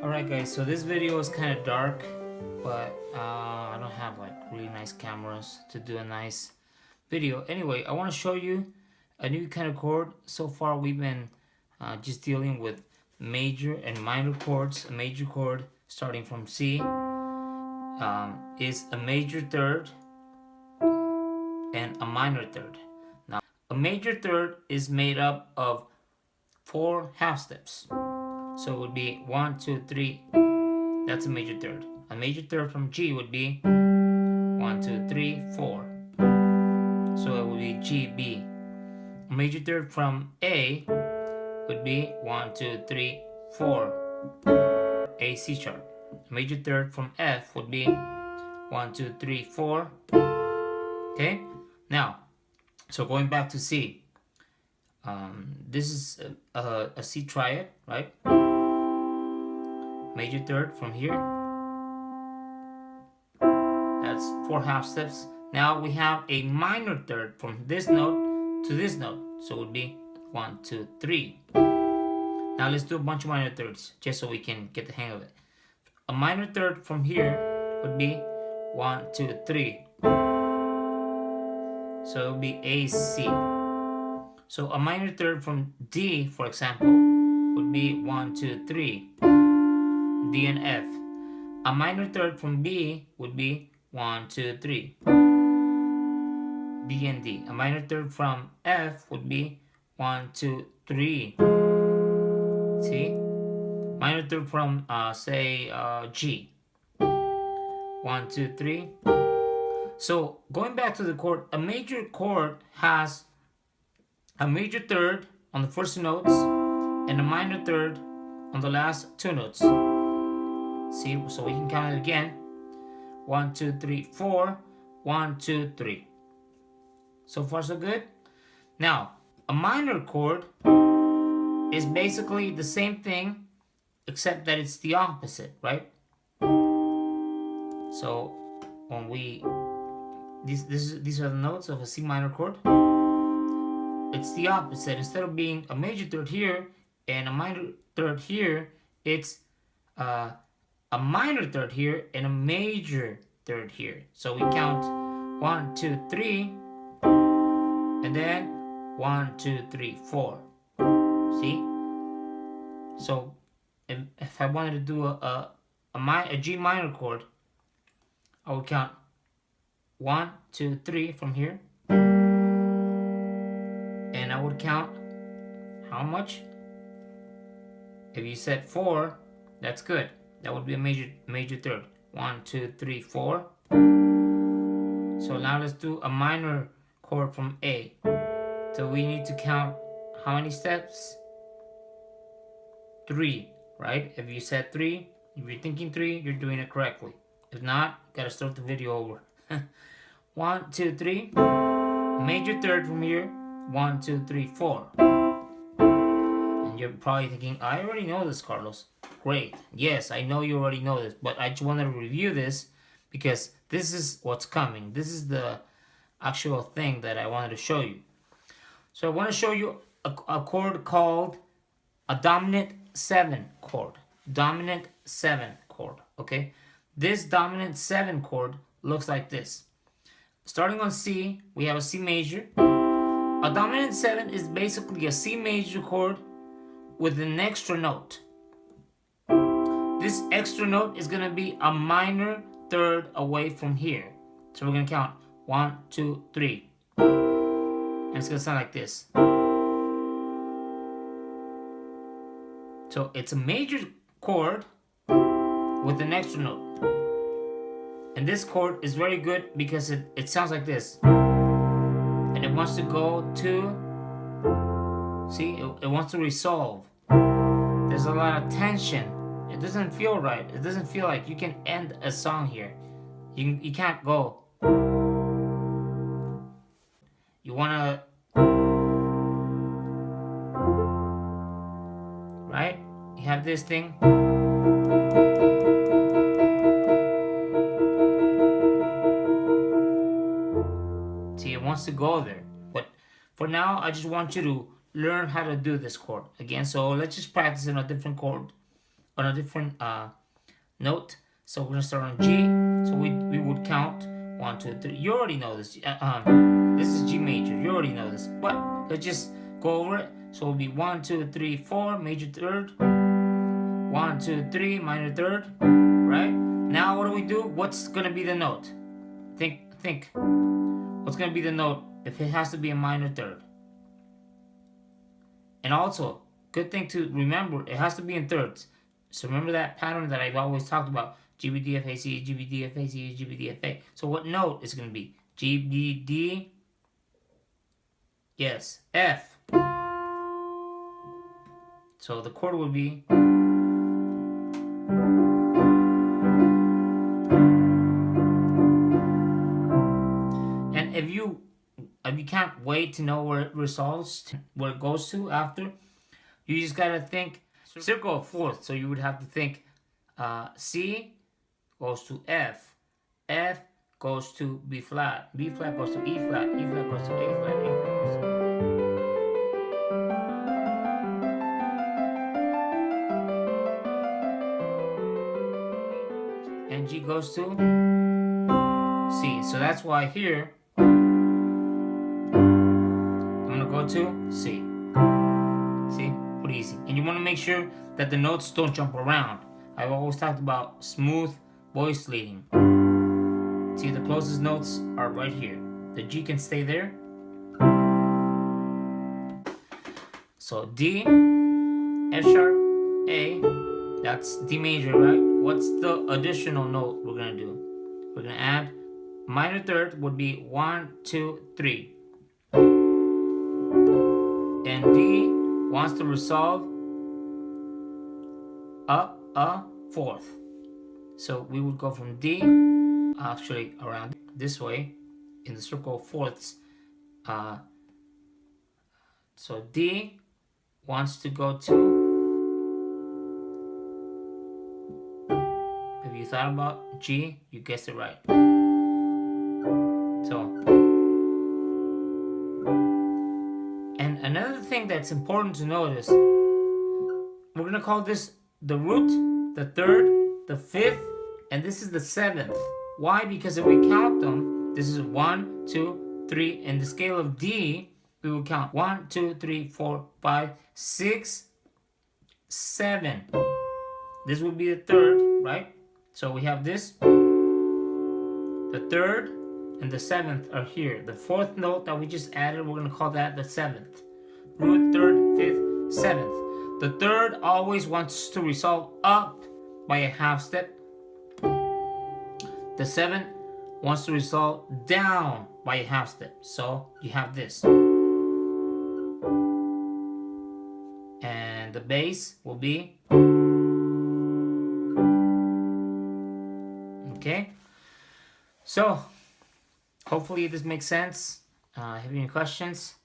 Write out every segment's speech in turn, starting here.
Alright guys, so this video is kind of dark, but I don't have like really nice cameras to do a nice video. Anyway, I want to show you a new kind of chord. So far we've been just dealing with major and minor chords. A major chord starting from C is a major third and a minor third. Now, a major third is made up of 4 half steps. So it would be 1, 2, 3. That's a major third. A major third from G would be 1, 2, 3, 4. So it would be G, B. A major third from A would be 1, 2, 3, 4. A, C sharp. A major third from F would be 1, 2, 3, 4. Okay? Now, so going back to C. This is a C triad, right? Major third from here. That's 4 half steps. Now we have a minor third from this note to this note. So it would be 1, 2, 3. Now let's do a bunch of minor thirds just so we can get the hang of it. A minor third from here would be 1, 2, 3. So it would be A, C. So a minor third from D, for example, would be 1, 2, 3. D and F. A minor third from B would be 1, 2, 3. B and D. A minor third from F would be 1, 2, 3. See? Minor third from say G. 1, 2, 3. So going back to the chord, a major chord has a major third on the first 2 notes and a minor third on the last 2 notes. See, so we can count it again. 1, 2, 3, 4. 1, 2, 3. So far, so good. Now, a minor chord is basically the same thing, except that it's the opposite, right? So when we these are the notes of a C minor chord. It's the opposite. Instead of being a major third here and a minor third here, it's a minor third here and a major third here. So we count 1, 2, 3, and then 1, 2, 3, 4. See? So if I wanted to do a G minor chord, I would count 1, 2, 3 from here. And I would count how much? If you said 4, that's good. That would be a major third. 1, 2, 3, 4. So now let's do a minor chord from A. So we need to count how many steps? 3, right? If you said 3, if you're thinking 3, you're doing it correctly. If not, gotta start the video over. 1, 2, 3. Major third from here. 1, 2, 3, 4. And you're probably thinking, I already know this, Carlos. Great. Yes, I know you already know this, but I just wanted to review this because this is what's coming. This is the actual thing that I wanted to show you. So I want to show you a chord called a dominant 7 chord. Dominant 7 chord, okay? This dominant 7 chord looks like this. Starting on C, we have a C major. A dominant 7 is basically a C major chord with an extra note. This extra note is going to be a minor third away from here. So we're going to count 1, 2, 3. And it's going to sound like this. So it's a major chord with an extra note. And this chord is very good because it sounds like this. And it wants to go to, see, it wants to resolve. There's a lot of tension. It doesn't feel right. It doesn't feel like you can end a song here. You can't go. You wanna, right? You have this thing. See, it wants to go there. But for now, I just want you to learn how to do this chord again. So let's just practice in a different chord. on a different note. So we're gonna start on G. So we would count 1, 2, 3. You already know this. This is G major. You already know this. But let's just go over it. So it'll be 1, 2, 3, 4, major third. 1, 2, 3, minor third. Right? Now what do we do? What's gonna be the note? Think. What's gonna be the note if it has to be a minor third? And also, good thing to remember, it has to be in thirds. So remember that pattern that I've always talked about. G, B, D, F, A, C, G, B, D, F, A, C, G, B, D, F, A. So what note is going to be? G, B, D, yes, F. So the chord would be... And if you can't wait to know where it resolves, where it goes to after, you just got to think circle of fourths. So you would have to think C goes to F, F goes to B flat, B flat goes to E flat, E flat goes to A flat, A flat goes to... and G goes to C. So that's why here I'm gonna go to C. See, pretty easy. And you want to make sure that the notes don't jump around. I've always talked about smooth voice leading. See, the closest notes are right here. The G can stay there. So D, F sharp, A, that's D major, right? What's the additional note we're gonna do? We're gonna add minor third would be 1, 2, 3. And D wants to resolve up a fourth. So we would go from D, actually around this way, in the circle of fourths. So D wants to go to... If you thought about G, you guessed it right. So, and another thing that's important to notice, we're gonna call this the root, the third, the fifth, and this is the seventh. Why? Because if we count them, this is 1, 2, 3. In the scale of D, we will count 1, 2, 3, 4, 5, 6, 7. This would be the third, right? So we have this. The third and the seventh are here. The fourth note that we just added, we're going to call that the seventh. Root, third, fifth, seventh. The third always wants to resolve up by a half step. The seventh wants to resolve down by a half step. So you have this. And the bass will be... Okay? So, hopefully this makes sense. Have any questions?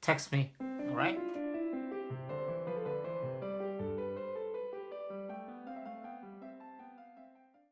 Text me, alright?